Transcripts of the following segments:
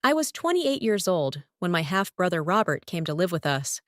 I was 28 years old when my half-brother Robert came to live with us.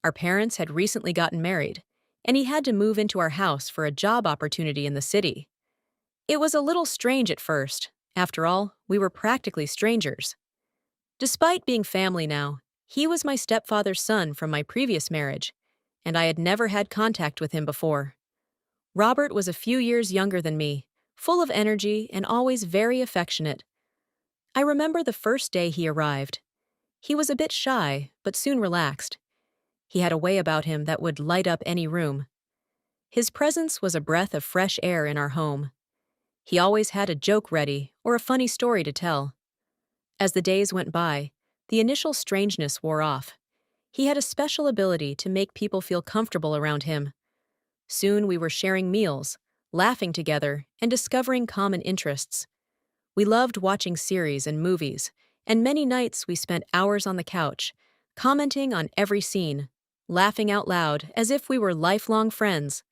Our parents had recently gotten married, and he had to move into our house for a job opportunity in the city. It was a little strange at first. After all, we were practically strangers. Despite being family now, he was my stepfather's son from my previous marriage, and I had never had contact with him before. Robert was a few years younger than me, full of energy and always very affectionate. I remember the first day he arrived. He was a bit shy, but soon relaxed. He had a way about him that would light up any room. His presence was a breath of fresh air in our home. He always had a joke ready or a funny story to tell. As the days went by, the initial strangeness wore off. He had a special ability to make people feel comfortable around him. Soon we were sharing meals, laughing together, and discovering common interests. We loved watching series and movies, and many nights we spent hours on the couch, commenting on every scene, laughing out loud as if we were lifelong friends.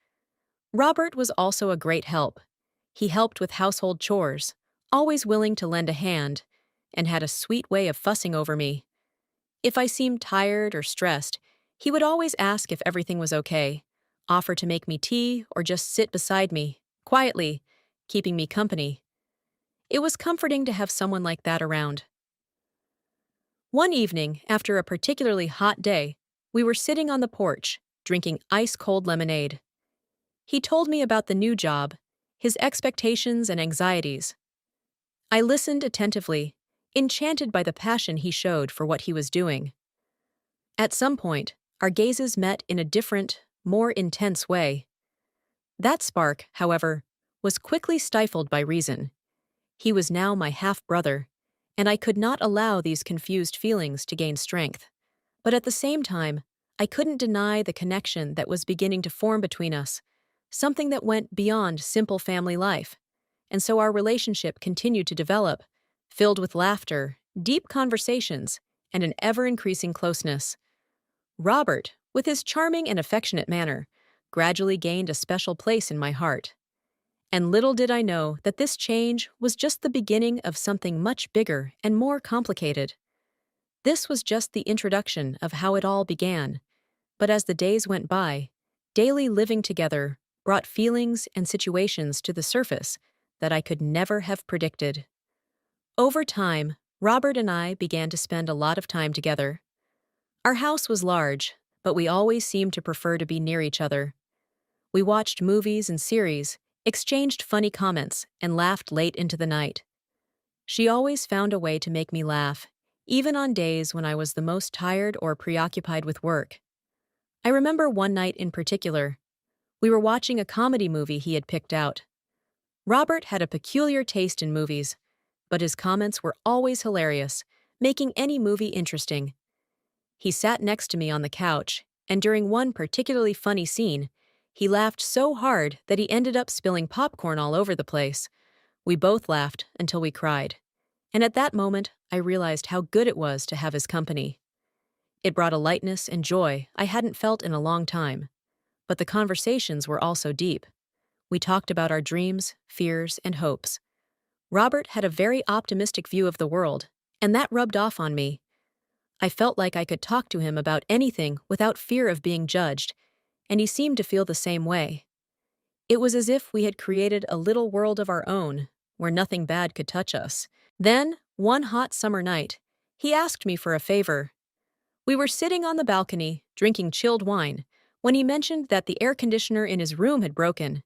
Robert was also a great help. He helped with household chores, always willing to lend a hand, and had a sweet way of fussing over me. If I seemed tired or stressed, he would always ask if everything was okay, offer to make me tea or just sit beside me, quietly, keeping me company. It was comforting to have someone like that around. One evening, after a particularly hot day, we were sitting on the porch, drinking ice-cold lemonade. He told me about the new job, his expectations and anxieties. I listened attentively, enchanted by the passion he showed for what he was doing. At some point, our gazes met in a different, more intense way. That spark, however, was quickly stifled by reason. He was now my half-brother, and I could not allow these confused feelings to gain strength. But at the same time, I couldn't deny the connection that was beginning to form between us, something that went beyond simple family life. And so our relationship continued to develop, filled with laughter, deep conversations, and an ever-increasing closeness. Robert, with his charming and affectionate manner, gradually gained a special place in my heart. And little did I know that this change was just the beginning of something much bigger and more complicated. This was just the introduction of how it all began. But as the days went by, daily living together brought feelings and situations to the surface that I could never have predicted. Over time, Robert and I began to spend a lot of time together. Our house was large, but we always seemed to prefer to be near each other. We watched movies and series, exchanged funny comments, and laughed late into the night. She always found a way to make me laugh, even on days when I was the most tired or preoccupied with work. I remember one night in particular. We were watching a comedy movie he had picked out. Robert had a peculiar taste in movies, but his comments were always hilarious, making any movie interesting. He sat next to me on the couch, and during one particularly funny scene, he laughed so hard that he ended up spilling popcorn all over the place. We both laughed until we cried. And at that moment, I realized how good it was to have his company. It brought a lightness and joy I hadn't felt in a long time. But the conversations were also deep. We talked about our dreams, fears, and hopes. Robert had a very optimistic view of the world, and that rubbed off on me. I felt like I could talk to him about anything without fear of being judged, and he seemed to feel the same way. It was as if we had created a little world of our own, where nothing bad could touch us. Then, one hot summer night, he asked me for a favor. We were sitting on the balcony, drinking chilled wine, when he mentioned that the air conditioner in his room had broken.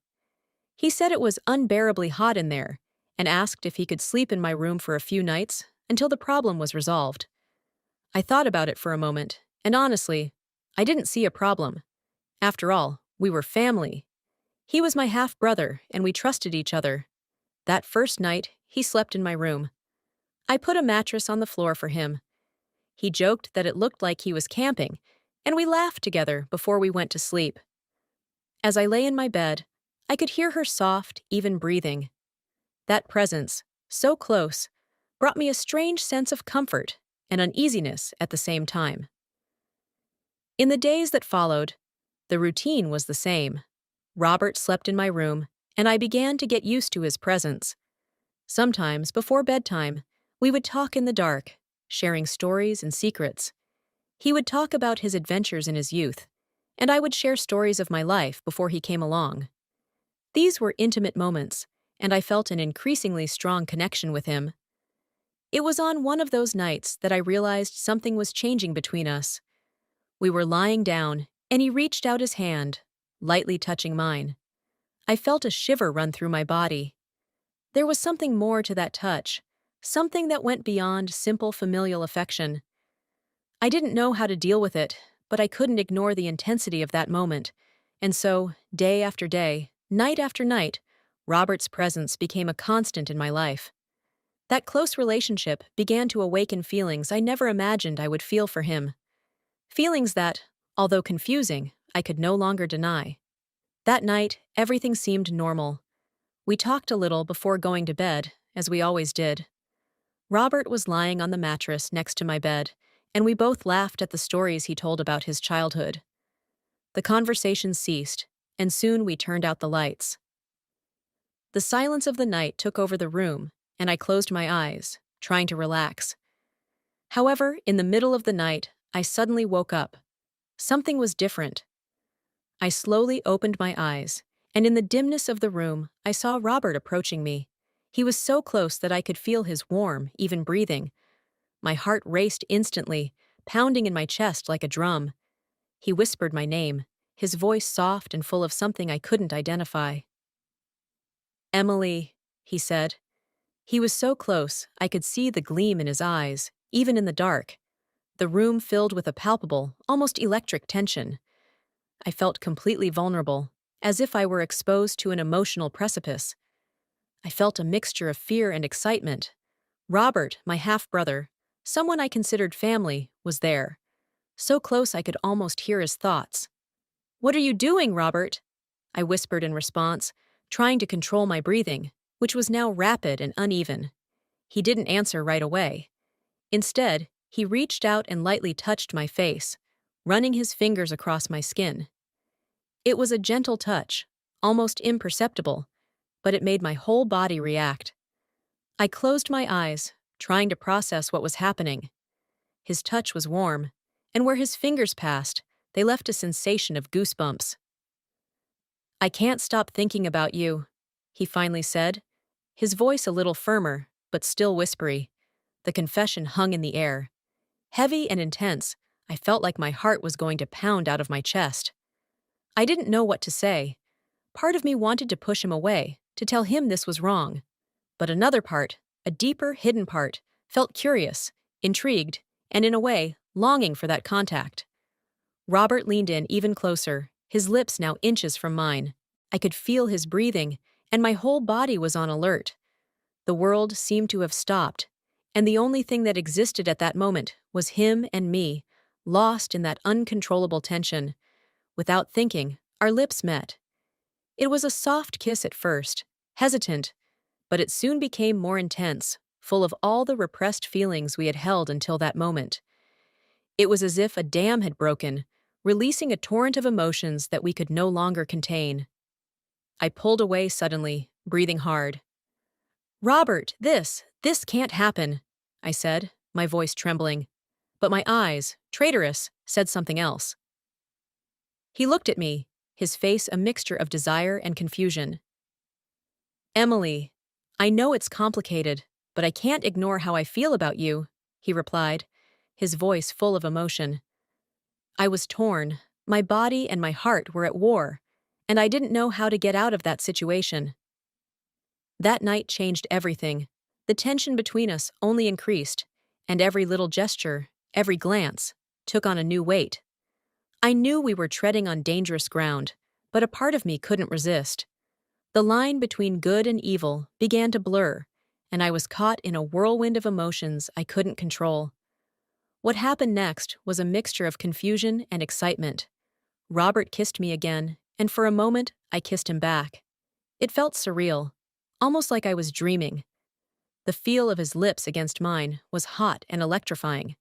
He said it was unbearably hot in there, and asked if he could sleep in my room for a few nights until the problem was resolved. I thought about it for a moment, and honestly, I didn't see a problem. After all, we were family. He was my half-brother, and we trusted each other. That first night, he slept in my room. I put a mattress on the floor for him. He joked that it looked like he was camping, and we laughed together before we went to sleep. As I lay in my bed, I could hear her soft, even breathing. That presence, so close, brought me a strange sense of comfort and uneasiness at the same time. In the days that followed, the routine was the same. Robert slept in my room, and I began to get used to his presence. Sometimes, before bedtime, we would talk in the dark, sharing stories and secrets. He would talk about his adventures in his youth, and I would share stories of my life before he came along. These were intimate moments, and I felt an increasingly strong connection with him. It was on one of those nights that I realized something was changing between us. We were lying down, and he reached out his hand, lightly touching mine. I felt a shiver run through my body. There was something more to that touch, something that went beyond simple familial affection. I didn't know how to deal with it, but I couldn't ignore the intensity of that moment. And so, day after day, night after night, Robert's presence became a constant in my life. That close relationship began to awaken feelings I never imagined I would feel for him. Feelings that, although confusing, I could no longer deny. That night, everything seemed normal. We talked a little before going to bed, as we always did. Robert was lying on the mattress next to my bed, and we both laughed at the stories he told about his childhood. The conversation ceased, and soon we turned out the lights. The silence of the night took over the room, and I closed my eyes, trying to relax. However, in the middle of the night, I suddenly woke up. Something was different. I slowly opened my eyes, and in the dimness of the room, I saw Robert approaching me. He was so close that I could feel his warm, even breathing. My heart raced instantly, pounding in my chest like a drum. He whispered my name, his voice soft and full of something I couldn't identify. "Emily," he said. He was so close, I could see the gleam in his eyes, even in the dark. The room filled with a palpable, almost electric tension. I felt completely vulnerable, as if I were exposed to an emotional precipice. I felt a mixture of fear and excitement. Robert, my half-brother, someone I considered family, was there. So close I could almost hear his thoughts. "What are you doing, Robert?" I whispered in response, trying to control my breathing, which was now rapid and uneven. He didn't answer right away. Instead, he reached out and lightly touched my face, running his fingers across my skin. It was a gentle touch, almost imperceptible, but it made my whole body react. I closed my eyes, trying to process what was happening. His touch was warm, and where his fingers passed, they left a sensation of goosebumps. "I can't stop thinking about you," he finally said, his voice a little firmer, but still whispery. The confession hung in the air. Heavy and intense, I felt like my heart was going to pound out of my chest. I didn't know what to say. Part of me wanted to push him away, to tell him this was wrong. But another part, a deeper, hidden part, felt curious, intrigued, and in a way, longing for that contact. Robert leaned in even closer, his lips now inches from mine. I could feel his breathing, and my whole body was on alert. The world seemed to have stopped, and the only thing that existed at that moment was him and me, lost in that uncontrollable tension. Without thinking, our lips met. It was a soft kiss at first, hesitant, but it soon became more intense, full of all the repressed feelings we had held until that moment. It was as if a dam had broken, releasing a torrent of emotions that we could no longer contain. I pulled away suddenly, breathing hard. "Robert, this can't happen," I said, my voice trembling. But my eyes, traitorous, said something else. He looked at me, his face a mixture of desire and confusion. "Emily, I know it's complicated, but I can't ignore how I feel about you," he replied, his voice full of emotion. I was torn. My body and my heart were at war, and I didn't know how to get out of that situation. That night changed everything. The tension between us only increased, and every little gesture, every glance, took on a new weight. I knew we were treading on dangerous ground, but a part of me couldn't resist. The line between good and evil began to blur, and I was caught in a whirlwind of emotions I couldn't control. What happened next was a mixture of confusion and excitement. Robert kissed me again, and for a moment, I kissed him back. It felt surreal, almost like I was dreaming. The feel of his lips against mine was hot and electrifying.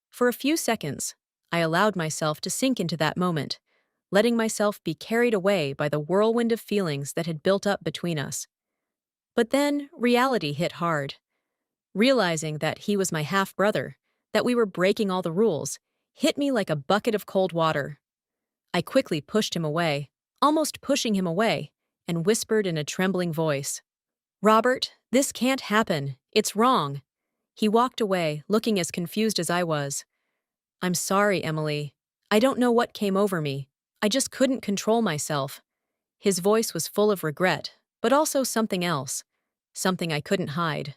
For a few seconds, I allowed myself to sink into that moment, letting myself be carried away by the whirlwind of feelings that had built up between us. But then, reality hit hard. Realizing that he was my half-brother, that we were breaking all the rules, hit me like a bucket of cold water. I quickly pushed him away, almost pushing him away, and whispered in a trembling voice, "Robert, this can't happen. It's wrong." He walked away, looking as confused as I was. "I'm sorry, Emily. I don't know what came over me. I just couldn't control myself." His voice was full of regret, but also something else. Something I couldn't hide.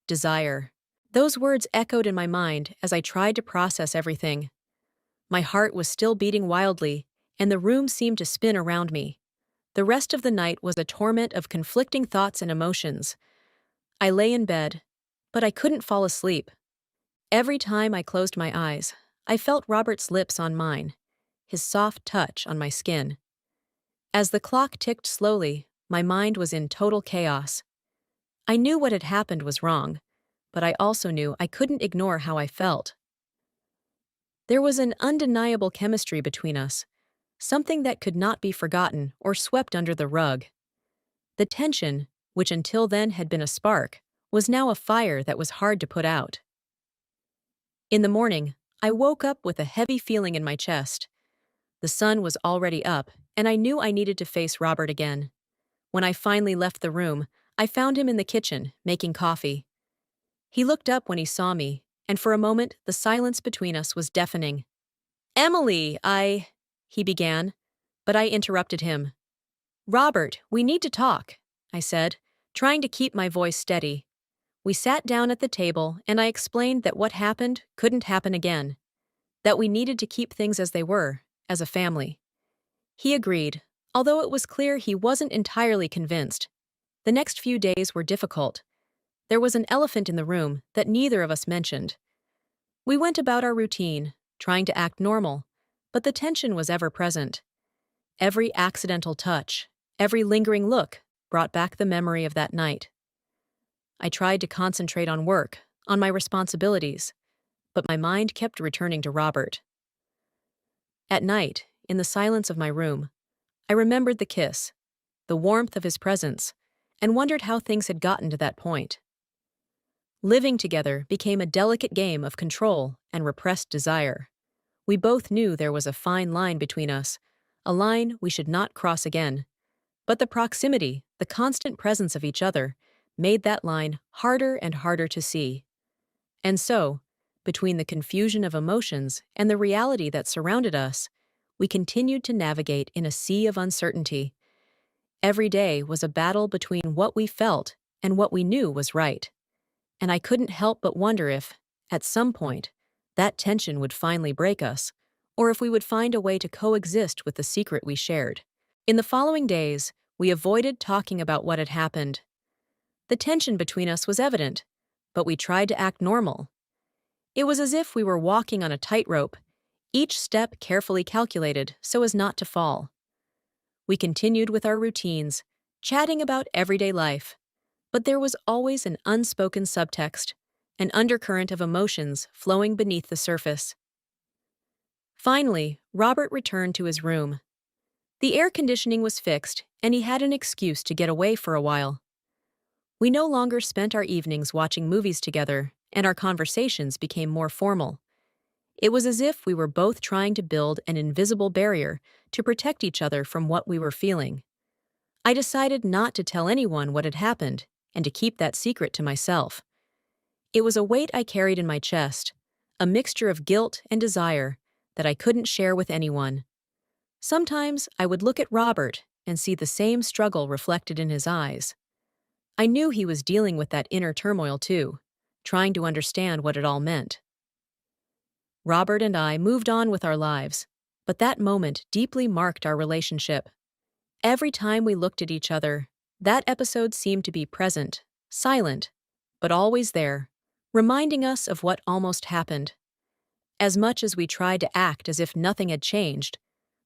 Desire. Those words echoed in my mind as I tried to process everything. My heart was still beating wildly, and the room seemed to spin around me. The rest of the night was a torment of conflicting thoughts and emotions. I lay in bed, but I couldn't fall asleep. Every time I closed my eyes, I felt Robert's lips on mine, his soft touch on my skin. As the clock ticked slowly, my mind was in total chaos. I knew what had happened was wrong, but I also knew I couldn't ignore how I felt. There was an undeniable chemistry between us, something that could not be forgotten or swept under the rug. The tension, which until then had been a spark, was now a fire that was hard to put out. In the morning, I woke up with a heavy feeling in my chest. The sun was already up, and I knew I needed to face Robert again. When I finally left the room, I found him in the kitchen, making coffee. He looked up when he saw me, and for a moment the silence between us was deafening. "Emily, he began, but I interrupted him. "Robert, we need to talk," I said, trying to keep my voice steady. We sat down at the table, and I explained that what happened couldn't happen again, that we needed to keep things as they were, as a family. He agreed, although it was clear he wasn't entirely convinced. The next few days were difficult. There was an elephant in the room that neither of us mentioned. We went about our routine, trying to act normal, but the tension was ever present. Every accidental touch, every lingering look brought back the memory of that night. I tried to concentrate on work, on my responsibilities, but my mind kept returning to Robert. At night, in the silence of my room, I remembered the kiss, the warmth of his presence, and wondered how things had gotten to that point. Living together became a delicate game of control and repressed desire. We both knew there was a fine line between us, a line we should not cross again. But the proximity, the constant presence of each other, made that line harder and harder to see. And so, between the confusion of emotions and the reality that surrounded us, we continued to navigate in a sea of uncertainty. Every day was a battle between what we felt and what we knew was right. And I couldn't help but wonder if, at some point, that tension would finally break us, or if we would find a way to coexist with the secret we shared. In the following days, we avoided talking about what had happened. The tension between us was evident, but we tried to act normal. It was as if we were walking on a tightrope, each step carefully calculated so as not to fall. We continued with our routines, chatting about everyday life, but there was always an unspoken subtext, an undercurrent of emotions flowing beneath the surface. Finally, Robert returned to his room. The air conditioning was fixed, and he had an excuse to get away for a while. We no longer spent our evenings watching movies together, and our conversations became more formal. It was as if we were both trying to build an invisible barrier to protect each other from what we were feeling. I decided not to tell anyone what had happened and to keep that secret to myself. It was a weight I carried in my chest, a mixture of guilt and desire that I couldn't share with anyone. Sometimes I would look at Robert and see the same struggle reflected in his eyes. I knew he was dealing with that inner turmoil too, trying to understand what it all meant. Robert and I moved on with our lives, but that moment deeply marked our relationship. Every time we looked at each other, that episode seemed to be present, silent, but always there, reminding us of what almost happened. As much as we tried to act as if nothing had changed,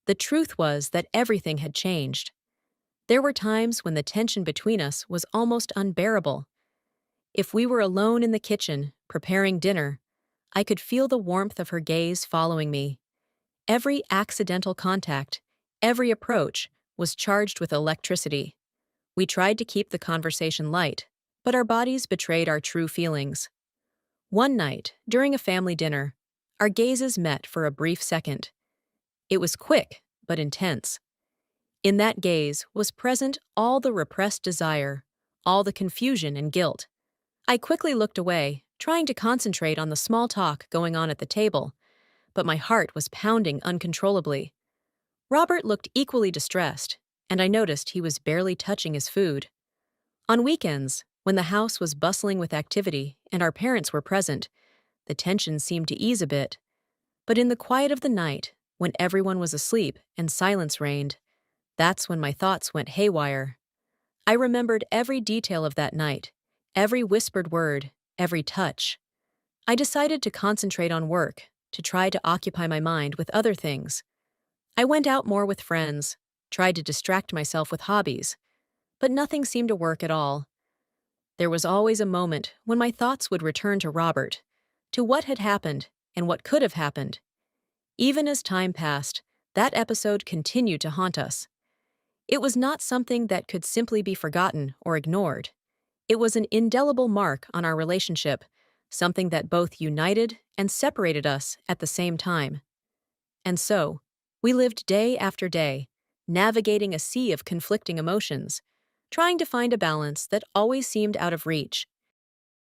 the truth was that everything had changed. There were times when the tension between us was almost unbearable. If we were alone in the kitchen, preparing dinner, I could feel the warmth of her gaze following me. Every accidental contact, every approach, was charged with electricity. We tried to keep the conversation light, but our bodies betrayed our true feelings. One night, during a family dinner, our gazes met for a brief second. It was quick, but intense. In that gaze was present all the repressed desire, all the confusion and guilt. I quickly looked away, trying to concentrate on the small talk going on at the table, but my heart was pounding uncontrollably. Robert looked equally distressed, and I noticed he was barely touching his food. On weekends, when the house was bustling with activity and our parents were present, the tension seemed to ease a bit. But in the quiet of the night, when everyone was asleep and silence reigned, that's when my thoughts went haywire. I remembered every detail of that night, every whispered word, every touch. I decided to concentrate on work, to try to occupy my mind with other things. I went out more with friends, tried to distract myself with hobbies, but nothing seemed to work at all. There was always a moment when my thoughts would return to Robert, to what had happened and what could have happened. Even as time passed, that episode continued to haunt us. It was not something that could simply be forgotten or ignored. It was an indelible mark on our relationship, something that both united and separated us at the same time. And so, we lived day after day, navigating a sea of conflicting emotions, trying to find a balance that always seemed out of reach.